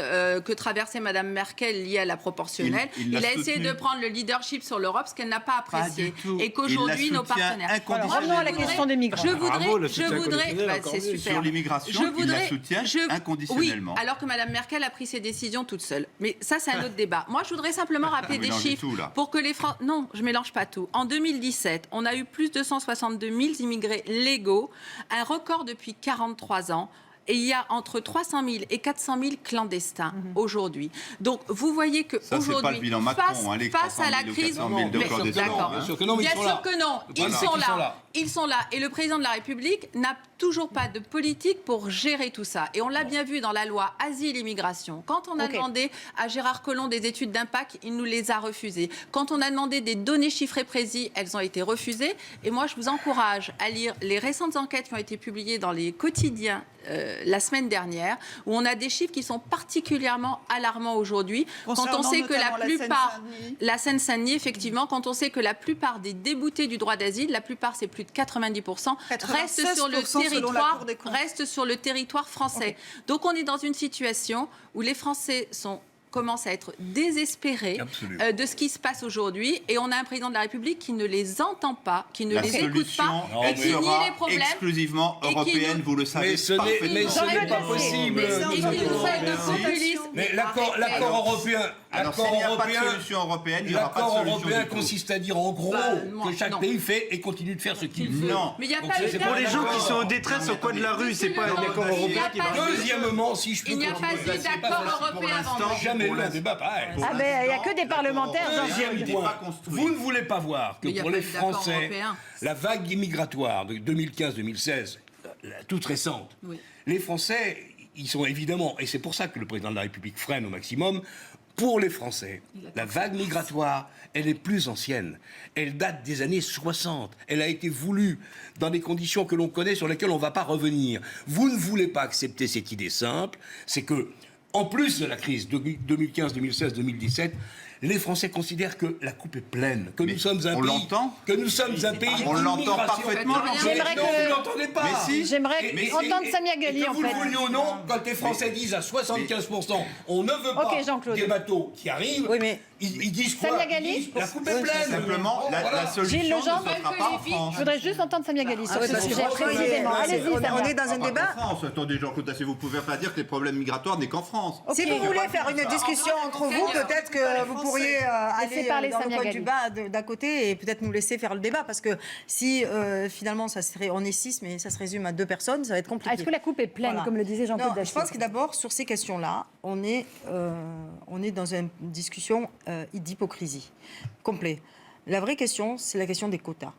que traversait Madame Merkel liée à la proportionnelle, Il l'a il a essayé soutenu. de prendre le leadership sur l'Europe, ce qu'elle n'a pas Pas apprécié, du tout. et qu'aujourd'hui Il la nos soutient partenaires. inconditionnellement. Revenons à la question des migrants. Bravo, le soutien conditionnel, encore c'est mieux. super. Sur l'immigration, il la soutient inconditionnellement. Oui, alors que Madame Merkel a pris ses décisions toute seule. Mais ça, c'est un autre débat. Moi, je voudrais simplement rappeler Vous des mélangez chiffres tout, là. pour que les Français. Non, je mélange pas tout. En 2017, on a eu plus de 262 000 immigrés légaux, un record depuis 43 ans. Et il y a entre 300 000 et 400 000 clandestins aujourd'hui. Donc, vous voyez que Ça, c'est pas le bilan Macron, les face à la 300 000 ou crise, 400 000 de clandestins. d'accord. Bien sûr que non, mais Bien ils sont sûr là. que non, ils Voilà. sont Ils sont là. là. Ils sont là. Et le président de la République n'a toujours pas de politique pour gérer tout ça. Et on l'a bien vu dans la loi Asile-Immigration. Quand on a demandé à Gérard Collomb des études d'impact, il nous les a refusées. Quand on a demandé des données chiffrées précises, elles ont été refusées. Et moi, je vous encourage à lire les récentes enquêtes qui ont été publiées dans les quotidiens la semaine dernière, où on a des chiffres qui sont particulièrement alarmants aujourd'hui. Quand on sait que la plupart, la Seine-Saint-Denis, effectivement, quand on sait que la plupart des déboutés du droit d'asile, la plupart, c'est plus de 90%, restent sur le territoire français. Donc on est dans une situation où les Français commencent à être désespérés de ce qui se passe aujourd'hui, et on a un président de la République qui ne les entend pas, qui ne les écoute pas, et qui nie les problèmes. Exclusivement européenne, vous le savez Mais ce n'est pas possible. Mais l'accord européen. Alors, s'il n'y a pas de solution européenne, il n'y aura pas de L'accord solution européen du tout. consiste à dire en gros que chaque pays fait et continue de faire ce qu'il veut. Non. Mais il n'y a Donc, pas eu c'est Pour les gens qui sont en d'accord. détresse au coin de la rue, c'est pas un accord européen qui va. Deuxièmement, si je peux Il n'y a pas eu d'accord européen avant. jamais eu un débat pareil. Ah ben, il n'y a que des parlementaires, Deuxième Il n'est point, pas construit. vous ne voulez pas voir que Mais il y a pour pas les eu d'accord Français, européen. la vague immigratoire de 2015-2016, toute récente, les Français, ils sont évidemment, et c'est pour ça que le président de la République freine au maximum, pour les Français, la vague migratoire, elle est plus ancienne. Elle date des années 60. Elle a été voulue dans des conditions que l'on connaît, sur lesquelles on ne va pas revenir. Vous ne voulez pas accepter cette idée simple, c'est que, en plus de la crise de 2015, 2016, 2017, les Français considèrent que la coupe est pleine, que nous sommes un on pays, l'entend que nous sommes un pays On l'entend d'immigration. parfaitement. J'aimerais Non, que- vous ne l'entendez pas. Mais si. J'aimerais entendre Samia Ghali, que en vous le fait. vouliez ou non, quand les Français disent à 75%, on ne veut pas Ok, Jean-Claude. des bateaux qui arrivent, Oui, mais- ils disent quoi? Samia Ils Ghali. disent, la coupe est pleine. Simplement, Bon, la voilà. solution Gilles ne Legendre. se fera pas en France. Je voudrais juste entendre Samia Ghali sur ouais, ce parce que sujet franchement, précisément. Allez-y, on Samia. est dans un Pas débat. en France. Attendez, Jean-Claude Tassé, vous ne pouvez pas dire que les problèmes migratoires n'est qu'en France. Si vous voulez faire une discussion entre vous, peut-être que vous pourriez Laissez aller parler dans le Samia coin Ghali. du bas d'à côté et peut-être nous laisser faire le débat, parce que si finalement on est 6 mais ça se résume à 2 personnes, ça va être compliqué. Est-ce que la coupe est pleine, Voilà. comme le disait Jean-Claude Non, Dacier? je pense que d'abord, sur ces questions-là, on est dans une discussion d'hypocrisie complet. La vraie question, c'est la question des quotas.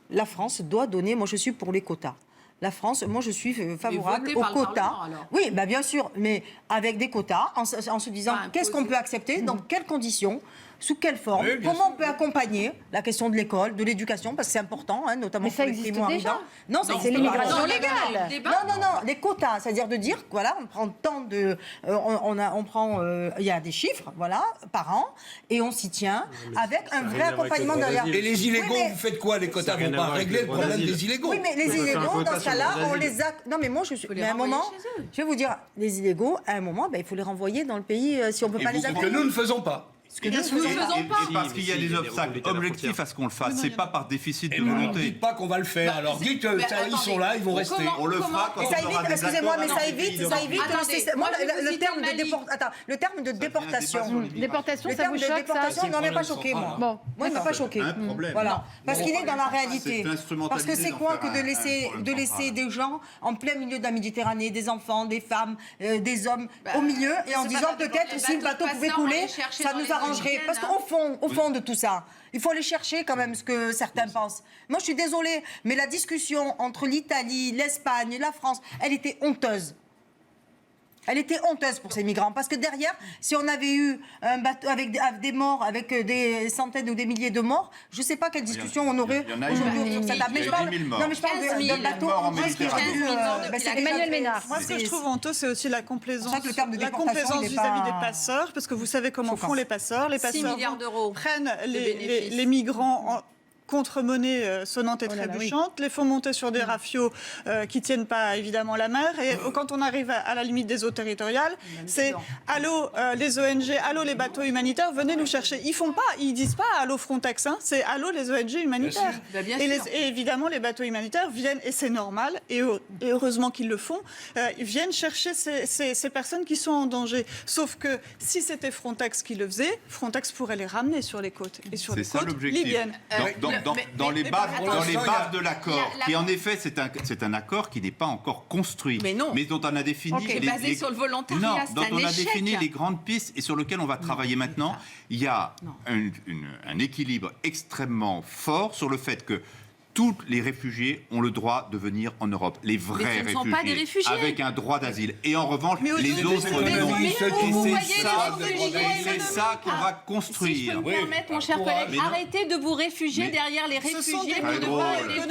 La France doit donner, moi je suis pour les quotas. La France, moi je suis favorable voté aux par le quotas. Parlement, alors. Oui, bah bien sûr, mais avec des quotas, en se disant Pas qu'est-ce qu'on imposé. peut accepter, dans quelles conditions, sous quelle forme, Oui, bien comment on peut accompagner la question de l'école, de l'éducation, parce que c'est important, hein, notamment Mais ça pour les existe primo-arrivants. déjà. Non, ça Non, existe c'est pas. l'immigration Non, légale. débat. Non, les quotas, c'est-à-dire de dire, voilà, on prend tant de, on prend, il y a des chiffres, voilà, par an, et on s'y tient avec un vrai rien à voir avec accompagnement le droit derrière. d'asile. Et les illégaux, Oui, mais- vous faites quoi? Les quotas Ça a rien vont à pas voir avec régler le le droit problème d'asile. des illégaux. Oui, mais les On va faire un illégaux, quota dans ce sur le cas-là, droit on d'asile. les a. Non, mais moi, je suis. les Mais à un renvoyer moment, chez eux. je vais vous dire, les illégaux, à un moment, ben, il faut les renvoyer dans le pays si on ne peut Et pas les que accueillir. nous ne faisons pas. Nous ne faisons pas. Et parce qu'il y a Si, des il y a des obstacles routes à la objectifs frontière. à ce qu'on le fasse, c'est pas par déficit Et de ne nous volonté. dites pas qu'on va le faire. Alors dites, mais ça, ils attendez, sont là, ils vont rester. comment- On le fera quand Et on ça aura évite, des excusez-moi, accords mais avec ça les pays évite, d'Europe. Attendez, moi, moi, je vais vous le citer terme de Mali. le terme de déportation. Déportation, Le ça terme vous de choque, ça? déportation, C'est non, mais pas le choqué, problème moi. Bon, Moi, il m'a pas choqué. Un problème. Voilà, parce qu'il est dans la réalité. C'est instrumentalisé Parce que c'est d'en quoi faire que de un laisser, problème central. des gens en plein milieu de la Méditerranée, des enfants, des femmes, des hommes au milieu, et en c'est disant pas peut-être les si le bateaux bateau pouvait passeurs, on couler, les cherchait ça dans nous les arrangerait. week-ends, Parce qu'au fond de tout ça, il faut aller chercher quand même ce que certains pensent. Moi, je suis désolée, mais la discussion entre l'Italie, l'Espagne, la France, elle était honteuse. Elle était honteuse pour ces migrants, parce que derrière, si on avait eu un bateau avec des morts, avec des centaines ou des milliers de morts, je ne sais pas quelle discussion on aurait il y en a eu aujourd'hui 10 000. sur cette table. Mais Il y je a eu parle, 10 000 morts. non, mais je parle 15 000 de bateaux morts en entiers qui auraient dû, Méditerranée. c'est Emmanuel déjà- Ménard. Moi, ce que je trouve honteux, c'est aussi la complaisance. C'est vrai que le terme de la déportation, complaisance il est vis-à-vis pas- des passeurs, parce que vous savez comment Choquant. font les passeurs. Les 6 passeurs milliards d'euros prennent de bénéfices. les migrants en contre-monnaie sonnante et Oh là là, trébuchante, les font monter sur des rafios qui tiennent pas évidemment la mer, et quand on arrive à la limite des eaux territoriales, c'est allô les ONG, allô les bateaux humanitaires, venez nous chercher. Ils disent pas allô Frontex, hein, c'est allô les ONG humanitaires. Bien Et, sûr. et évidemment les bateaux humanitaires viennent, et c'est normal, et heureusement qu'ils le font, ils viennent chercher ces personnes qui sont en danger. Sauf que si c'était Frontex qui le faisait, Frontex pourrait les ramener sur les côtes et sur C'est les ça côtes l'objectif. libyennes. Dans dans les bases de l'accord, La- qui en effet c'est un accord qui n'est pas encore construit, Mais non. dont on a défini Ok, basé sur le volontariat, non, c'est dont un on a échec. défini les grandes pistes et sur lesquelles on va travailler maintenant. Il y a un équilibre extrêmement fort sur le fait que tous les réfugiés ont le droit de venir en Europe. Les vrais ce ne sont pas des réfugiés. avec un droit d'asile. Et en revanche, les autres non. mais vous Et voyez c'est les ça, réfugiés c'est ça qu'on va Si je construire. peux me permettre, mon cher collègue, Mais non. arrêtez de vous réfugier Mais derrière les ce sont réfugiés des pour ne drôles, pas très régler le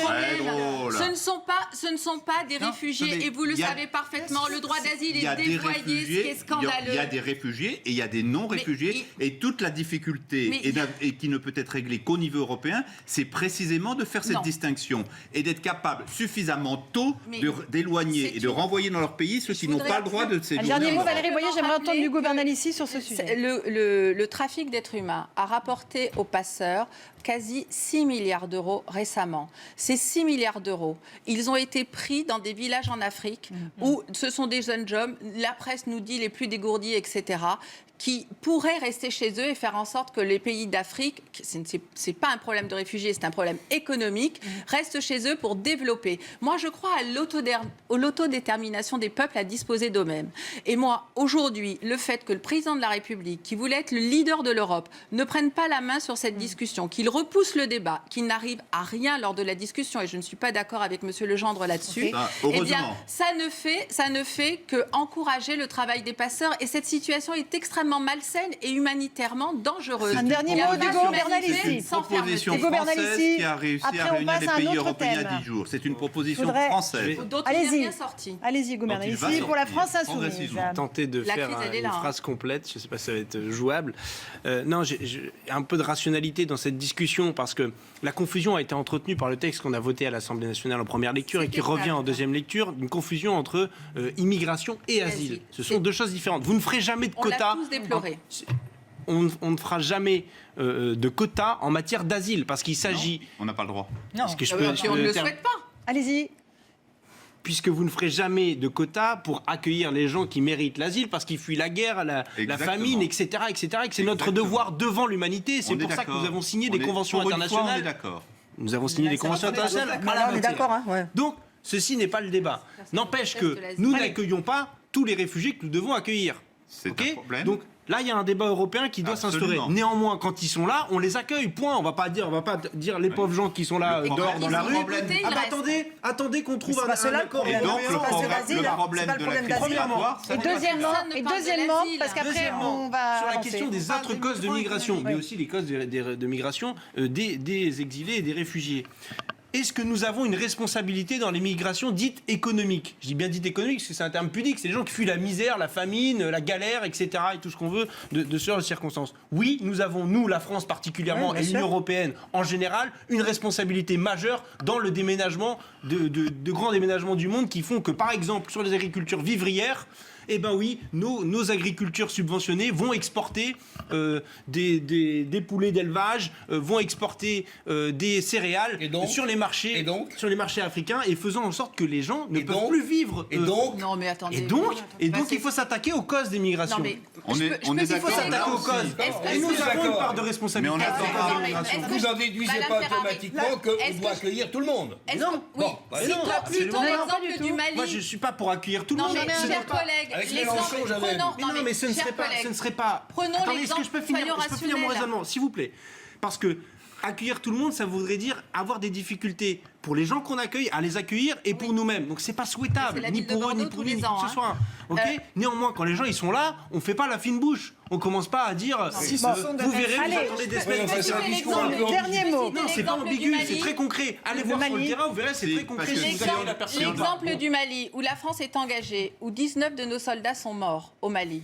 drôles. problème. Ce ne sont pas des Non, réfugiés, attendez, et vous le il y a- savez parfaitement. Le droit d'asile Il y a est des dévoyé, ce qui réfugiés, est scandaleux. il y a des réfugiés et il y a des non-réfugiés. Et toute la difficulté, Mais- et qui ne peut être réglée qu'au niveau européen, c'est précisément de faire cette Non. distinction et d'être capable suffisamment tôt Mais d'éloigner c'est et de une- renvoyer dans leur pays ceux qui n'ont voudrais pas le droit de Un séjourner. dernier en mot, Europe. Valérie Boyer, j'aimerais entendre rappeler Hugo que Bernalicis sur ce sujet. Le trafic d'êtres humains a rapporté aux passeurs quasi 6 milliards d'euros récemment. Ces 6 milliards d'euros, ils ont été pris dans des villages en Afrique où ce sont des jeunes hommes, la presse nous dit les plus dégourdis, etc., qui pourraient rester chez eux et faire en sorte que les pays d'Afrique, c'est pas un problème de réfugiés, c'est un problème économique, restent chez eux pour développer. Moi, je crois à l'autodétermination des peuples à disposer d'eux-mêmes. Et moi, aujourd'hui, le fait que le président de la République, qui voulait être le leader de l'Europe, ne prenne pas la main sur cette discussion, qu'il repousse le débat, qu'il n'arrive à rien lors de la discussion, et je ne suis pas d'accord avec M. Legendre là-dessus, Ah, eh bien, heureusement. ça ne fait que encourager le travail des passeurs. Et cette situation est extrêmement malsaine et humanitairement dangereuse. Un dernier Il y a mot pas d'Hugo de Bernalicis. humanité sans Proposition Hugo fermeté. française Bernalicis. qui a réussi Après, à on réunir passe les à un pays autre européens il y a thème. 10 jours. C'est une proposition Faudrait- française. Dont il n'est Allez-y. rien sorti. Allez-y, Hugo Dont il Bernalicis, va sortir, pour la France insoumise. progressivement. Tenter de La faire crise, elle est une là, hein. phrase complète, je ne sais pas si ça va être jouable. Non, j'ai un peu de rationalité dans cette discussion parce que la confusion a été entretenue par le texte qu'on a voté à l'Assemblée nationale en première lecture et qui C'était revient ça. en deuxième lecture, une confusion entre immigration et asile. Ce sont deux choses différentes. Vous ne ferez jamais de On l'a quotas. tous déploré. On ne fera jamais de quotas en matière d'asile parce qu'il s'agit. On n'a pas le droit. Est-ce que je Ah peux- oui, je puis on peux ne le terminer souhaite pas. Allez-y. Puisque vous ne ferez jamais de quotas pour accueillir les gens qui méritent l'asile parce qu'ils fuient la guerre, la Exactement. famine, etc., etc., et que c'est notre Exactement. devoir devant l'humanité. C'est On est pour ça que d'accord. nous avons signé On des est- conventions pour une fois, internationales. on est d'accord. Nous avons signé des conventions internationales. à la Là, on est matière. d'accord, hein, ouais. Donc, ceci n'est pas le débat. N'empêche Test que de l'asile. nous Allez. n'accueillons pas tous les réfugiés que nous devons accueillir. C'est Ok un problème. Donc là, il y a un débat européen qui doit s'instaurer. Absolument. Néanmoins, quand ils sont là, on les accueille. Point. On va pas dire les pauvres gens qui sont là Le dehors dans la Ils rue. sont écoutés, Ah ils bah restent. attendez qu'on trouve c'est pas cela, le accord Et problème. donc, C'est pas problème d'asile, hein. de C'est pas la le problème crise d'asile. migratoire, ça Et n'est pas deuxièmement, Personne ne parle de l'asile. parce qu'après, Deuxièmement, on va sur la avancer. question des autres causes de migration, mais aussi les causes de migration des exilés et des réfugiés. Est-ce que nous avons une responsabilité dans les migrations dites économiques? Je dis bien dites économiques parce que c'est un terme pudique, c'est les gens qui fuient la misère, la famine, la galère, etc. et tout ce qu'on veut de ce genre de circonstances. Oui, nous avons, nous, la France particulièrement, Oui, et bien l'Union sûr. européenne en général, une responsabilité majeure dans le déménagement, de grands déménagements du monde qui font que, par exemple, sur les agricultures vivrières, eh ben oui, nos agricultures subventionnées vont exporter des poulets d'élevage, vont exporter des céréales Et donc sur les marchés, Et donc sur les marchés africains, et faisant en sorte que les gens ne Et peuvent donc plus vivre. Et donc Non, mais attendez. et donc il faut s'attaquer aux causes des migrations. Non, mais On je est- peux- je on peux est citer Il faut d'accord. l'exemple. s'attaquer aux causes. Est-ce que- Et nous est-ce que avons une d'accord part de responsabilité. Mais on est Est-ce que- d'accord. non, mais est-ce que Vous je- en déduisez Madame pas Ferrari, automatiquement est-ce qu'on doit que- accueillir tout le monde. Est-ce Non. que- oui, Bon, bah, cite-toi non, plutôt absolument l'exemple du Mali. Moi, je ne suis pas pour accueillir tout le Non, monde. mais Ce n'est chers pas- collègues, Avec l'exemple- Mélenchon, j'avais- prenons- Mais non, mais ce ne chers serait pas. collègues, Ce ne serait pas. Prenons Attendez, est-ce l'exemple, que je peux finir, soyons je peux finir mon rationnels. raisonnement, s'il vous plaît? Parce que accueillir tout le monde, ça voudrait dire avoir des difficultés pour les gens qu'on accueille, à les accueillir et pour nous-mêmes. Donc c'est pas souhaitable, C'est la ni ville de pour eux, Bordeaux ni pour tous nous, les ni ans, pour que ce soit. Ok. Néanmoins, quand les gens ils sont là, on fait pas la fine bouche. On commence pas à dire. Si ce sont des vous verrez, Allez, vous attendez des Oui, semaines. enfin, c'est un citer discours un peu l'exemple- Dernier je peux mot. citer Non, c'est pas l'exemple du ambigu, Mali. c'est très concret. Allez Le voir sur le Mali. terrain, vous verrez, c'est C'est très concret. parce que Si vous avez la perception. L'exemple du Mali, où la France est engagée, où 19 de nos soldats sont morts au Mali.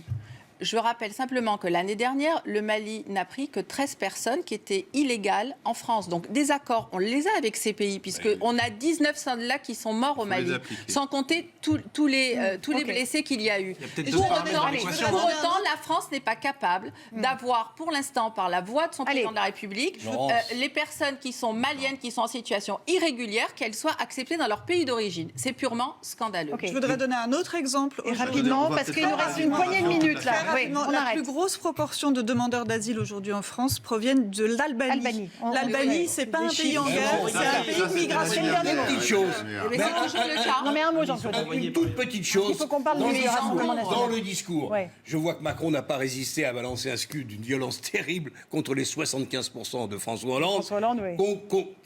Je rappelle simplement que l'année dernière, le Mali n'a pris que 13 personnes qui étaient illégales en France. Donc des accords, on les a avec ces pays, puisqu'on a 19 soldats qui sont morts au les Mali, appliquer. sans compter tous les Ok. blessés qu'il y a eu. Il y a peut-être Pour d'autres autant, armées d'évacuation. pour autant, la France n'est pas capable d'avoir, pour l'instant, par la voix de son Allez. président de la République, Laurence. les personnes qui sont maliennes, qui sont en situation irrégulière, qu'elles soient acceptées dans leur pays d'origine. C'est purement scandaleux. Ok. Je voudrais donner un autre exemple. Et Aujourd'hui, rapidement, On va parce peut-être qu'il nous pas reste une poignée de minutes là. rapidement, on la arrête. plus grosse proportion de demandeurs d'asile aujourd'hui en France proviennent de l'Albanie. L'Albanie, c'est pas un pays en guerre, c'est un pays de migration. Une petite chose. Mais c'est toujours le cas. Non mais un mot, Jean-Claude. Une toute petite chose. Il faut qu'on parle dans du le discours, Rassemblement national. dans le discours, Ouais. je vois que Macron n'a pas résisté à balancer un scud d'une violence terrible contre les 75% de François Hollande. François Hollande, oui.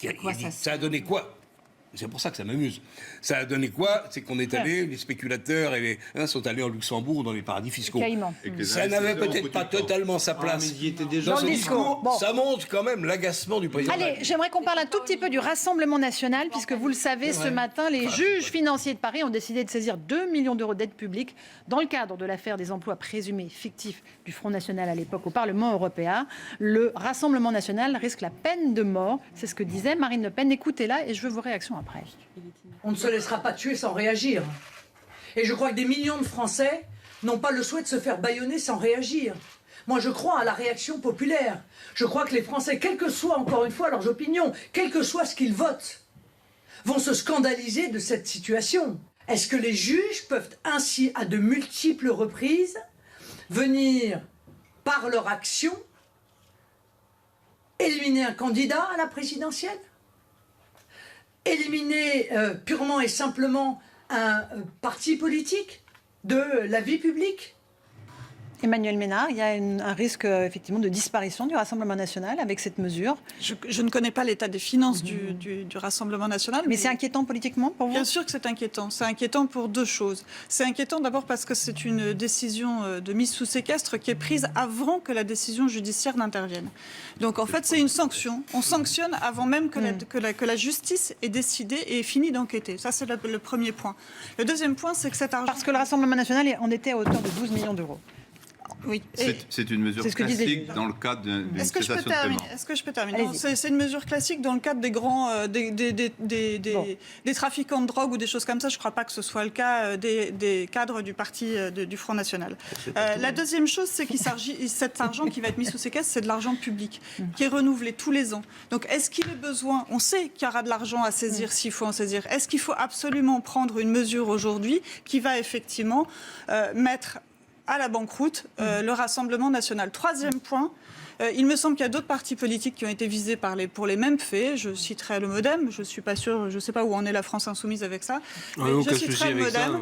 Il dit, ça a donné quoi? C'est pour ça que ça m'amuse. Ça a donné quoi? C'est qu'on est allé, les spéculateurs et sont allés en Luxembourg dans les paradis fiscaux. Caïmans. Ça n'avait peut-être pas totalement sa place. mais il y était déjà Dans dans ce le discours. discours. Bon. Ça montre quand même l'agacement du président. Allez, j'aimerais qu'on parle un tout petit peu du Rassemblement national, puisque vous le savez, ce matin, les juges financiers de Paris ont décidé de saisir 2 millions d'euros d'aide publique dans le cadre de l'affaire des emplois présumés fictifs du Front National à l'époque au Parlement européen. Le Rassemblement national risque la peine de mort. C'est ce que disait Marine Le Pen. Écoutez-la et je veux vos réactions après. On ne se laissera pas tuer sans réagir. Et je crois que des millions de Français n'ont pas le souhait de se faire bâillonner sans réagir. Moi, je crois à la réaction populaire. Je crois que les Français, quelles que soient, encore une fois, leurs opinions, quel que soit ce qu'ils votent, vont se scandaliser de cette situation. Est-ce que les juges peuvent ainsi, à de multiples reprises, venir, par leur action, éliminer un candidat à la présidentielle ? Éliminer purement et simplement un parti politique de la vie publique? Emmanuel Ménard, il y a un risque effectivement de disparition du Rassemblement national avec cette mesure. Je ne connais pas l'état des finances du Rassemblement national. Mais c'est inquiétant politiquement pour vous? Bien sûr que c'est inquiétant. C'est inquiétant pour deux choses. C'est inquiétant d'abord parce que c'est une décision de mise sous séquestre qui est prise avant que la décision judiciaire n'intervienne. Donc en fait, c'est une sanction. On sanctionne avant même que la justice ait décidé et ait fini d'enquêter. Ça, c'est le premier point. Le deuxième point, c'est que cet argent... Parce que le Rassemblement national en était à hauteur de 12 millions d'euros. Oui. C'est une mesure c'est ce que disent les classique juges. dans le cadre d'une Est-ce que je peux cessation de paiement. terminer? Est-ce que je peux terminer? Allez-y. Non, c'est une mesure classique dans le cadre des grands des trafiquants de drogue ou des choses comme ça. Je ne crois pas que ce soit le cas des cadres du parti du Front National. La deuxième chose, c'est que cet argent qui va être mis sous séquestre, c'est de l'argent public qui est renouvelé tous les ans. Donc, est-ce qu'il est besoin? On sait qu'il y aura de l'argent à saisir s'il faut en saisir. Est-ce qu'il faut absolument prendre une mesure aujourd'hui qui va effectivement mettre à la banqueroute le Rassemblement national? Troisième point, il me semble qu'il y a d'autres partis politiques qui ont été visés pour les mêmes faits. Je citerai le MoDem. Je suis pas sûre, je ne sais pas où en est la France insoumise avec ça. Mais je citerai le MoDem.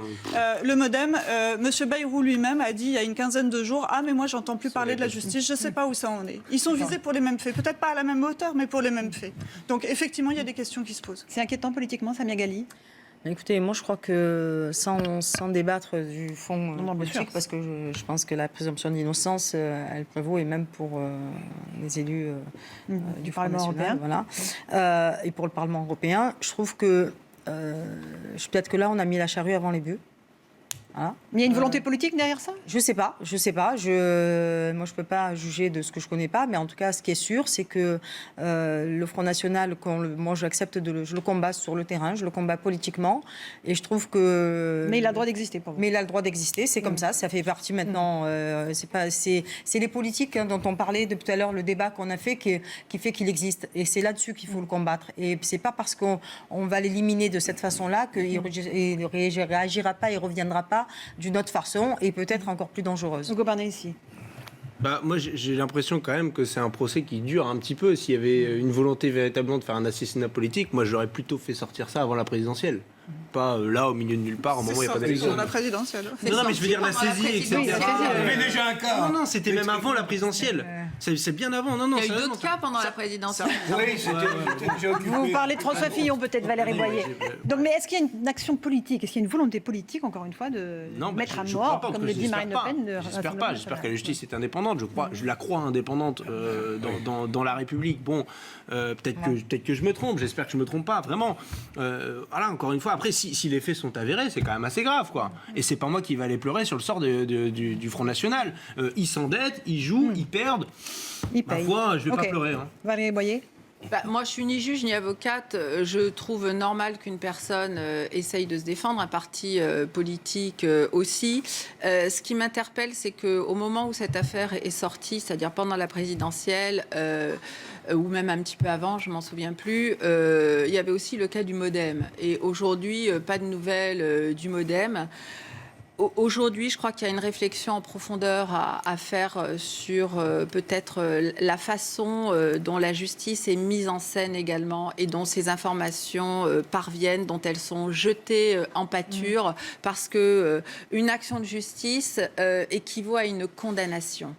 Le MoDem, M. Bayrou lui-même a dit il y a une quinzaine de jours, mais moi j'entends plus parler de la justice. Je ne sais pas où ça en est. Ils sont visés pour les mêmes faits, peut-être pas à la même hauteur, mais pour les mêmes faits. Donc effectivement, il y a des questions qui se posent. C'est inquiétant politiquement, Samia Ghali? Écoutez, moi je crois que sans débattre du fond politique, parce que je pense que la présomption d'innocence, elle prévaut, et même pour les élus du Parlement européen. Voilà. Et pour le Parlement européen, je trouve que peut-être que là on a mis la charrue avant les bœufs. Voilà. Mais il y a une volonté politique derrière ça? Je sais pas. Moi, je peux pas juger de ce que je connais pas, mais en tout cas, ce qui est sûr, c'est que le Front National, moi, j'accepte je le combat sur le terrain, je le combat politiquement, et je trouve que. Mais il a le droit d'exister pour vous. Mais il a le droit d'exister, c'est comme ça fait partie maintenant. C'est les politiques dont on parlait depuis tout à l'heure, le débat qu'on a fait qui fait qu'il existe, et c'est là-dessus qu'il faut le combattre. Et c'est pas parce qu'on va l'éliminer de cette façon-là qu'il ne réagira pas, il reviendra pas d'une autre façon et peut-être encore plus dangereuse. Hugo Barnet ici. Moi, j'ai l'impression quand même que c'est un procès qui dure un petit peu. S'il y avait une volonté véritablement de faire un assassinat politique, moi, j'aurais plutôt fait sortir ça avant la présidentielle. Pas là, au milieu de nulle part, au moment où il n'y a pas d'élection. Sur la présidentielle. Non, mais je veux dire la saisie, etc. Il y avait déjà un cas. Non, c'était même avant la présidentielle. C'est bien avant. Non, Il y a eu d'autres cas pendant la présidentielle. Oui, c'était déjà occupé. Vous parlez de François Fillon, peut-être, Valérie Boyer. Donc, mais est-ce qu'il y a une action politique? Est-ce qu'il y a une volonté politique, encore une fois, de mettre à mort, comme le dit Marine Le Pen? J'espère pas. J'espère que la justice est indépendante. Je la crois indépendante dans la République. Bon, peut-être que je me trompe. J'espère que je me trompe pas, vraiment. Voilà, encore une fois. Après, si les faits sont avérés, c'est quand même assez grave, quoi. Et c'est pas moi qui va aller pleurer sur le sort du Front National. Ils s'endettent, ils jouent, ils perdent. Ils payent. Parfois, je vais pas pleurer. Hein. Valérie Boyer. Moi, je suis ni juge ni avocate. Je trouve normal qu'une personne essaye de se défendre, un parti politique aussi. Ce qui m'interpelle, c'est qu'au moment où cette affaire est sortie, c'est-à-dire pendant la présidentielle, ou même un petit peu avant, je m'en souviens plus, il y avait aussi le cas du MoDem. Et aujourd'hui, pas de nouvelles du MoDem. Aujourd'hui, je crois qu'il y a une réflexion en profondeur à faire sur peut-être la façon dont la justice est mise en scène également et dont ces informations parviennent, dont elles sont jetées en pâture, parce que une action de justice équivaut à une condamnation,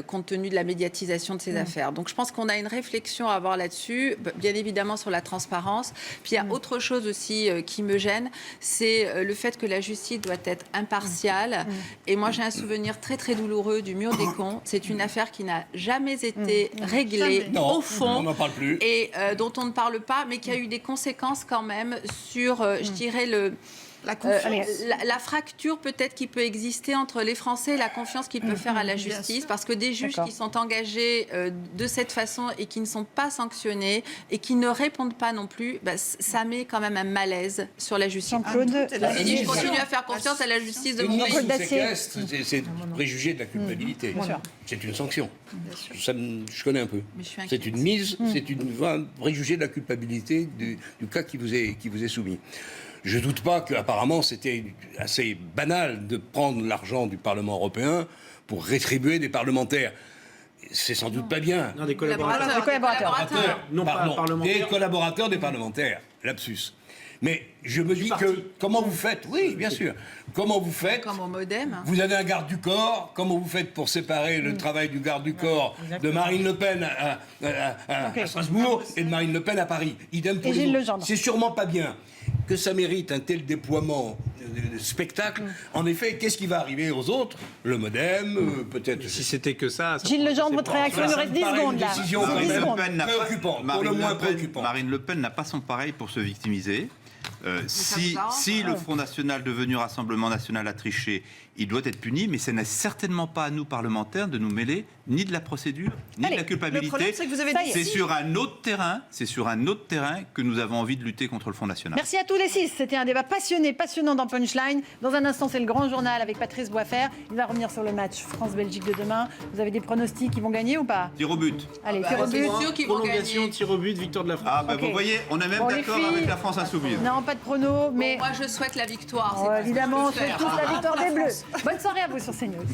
compte tenu de la médiatisation de ces affaires. Donc je pense qu'on a une réflexion à avoir là-dessus, bien évidemment sur la transparence. Puis il y a autre chose aussi qui me gêne, c'est le fait que la justice doit être impartiale. Et moi, j'ai un souvenir très, très douloureux du mur des cons. C'est une affaire qui n'a jamais été réglée au fond. On n'en parle plus. Et dont on ne parle pas, mais qui a eu des conséquences quand même sur, je dirais, la fracture peut-être qui peut exister entre les Français et la confiance qu'ils peuvent faire à la justice, parce que des juges qui sont engagés de cette façon et qui ne sont pas sanctionnés et qui ne répondent pas non plus, ça met quand même un malaise sur la justice. Jean-Claude, Je continue à faire confiance à la justice de mon pays. C'est préjugé de la culpabilité. C'est une sanction. Je connais un peu. C'est une mise, c'est un préjugé de la culpabilité du cas qui vous est soumis. Je ne doute pas qu'apparemment c'était assez banal de prendre l'argent du Parlement européen pour rétribuer des parlementaires. C'est sans doute pas bien. Non, des collaborateurs. Des collaborateurs. Non, pas parlementaires. Des collaborateurs des parlementaires. Lapsus. Mais je me dis que comment vous faites? Oui, bien sûr. Comment vous faites? Comme au Modem. Vous avez un garde du corps. Comment vous faites pour séparer le travail du garde du corps de Marine Le Pen à Strasbourg et de Marine Le Pen à Paris? Idem pour les autres. C'est sûrement pas bien. Que ça mérite un tel déploiement de spectacle. En effet, qu'est-ce qui va arriver aux autres? Le Modem, peut-être. Si c'était que ça. Gilles Legendre, votre réaction, il nous reste 10 secondes là. Marine Le Pen n'a pas son pareil pour se victimiser. Si le Front National devenu Rassemblement National a triché, il doit être puni, mais ce n'est certainement pas à nous, parlementaires, de nous mêler ni de la procédure, ni de la culpabilité. Le problème, c'est que vous avez C'est sur un autre terrain que nous avons envie de lutter contre le Front National. Merci à tous les 6. C'était un débat passionnant dans Punchline. Dans un instant, c'est le grand journal avec Patrice Boisfer. Il va revenir sur le match France-Belgique de demain. Vous avez des pronostics qui vont gagner ou pas? Tir au but. Allez, tir au but. C'est sûr qu'ils vont Prolongation, gagner. tir au but, victoire de la France. Ah, bah, Ok. vous voyez, on est même Bon, les d'accord filles, avec la France insoumise. Non, pas de prono, mais Moi, je souhaite la victoire. évidemment, on souhaite tous la victoire des Bleus. Bonne soirée à vous sur CNews.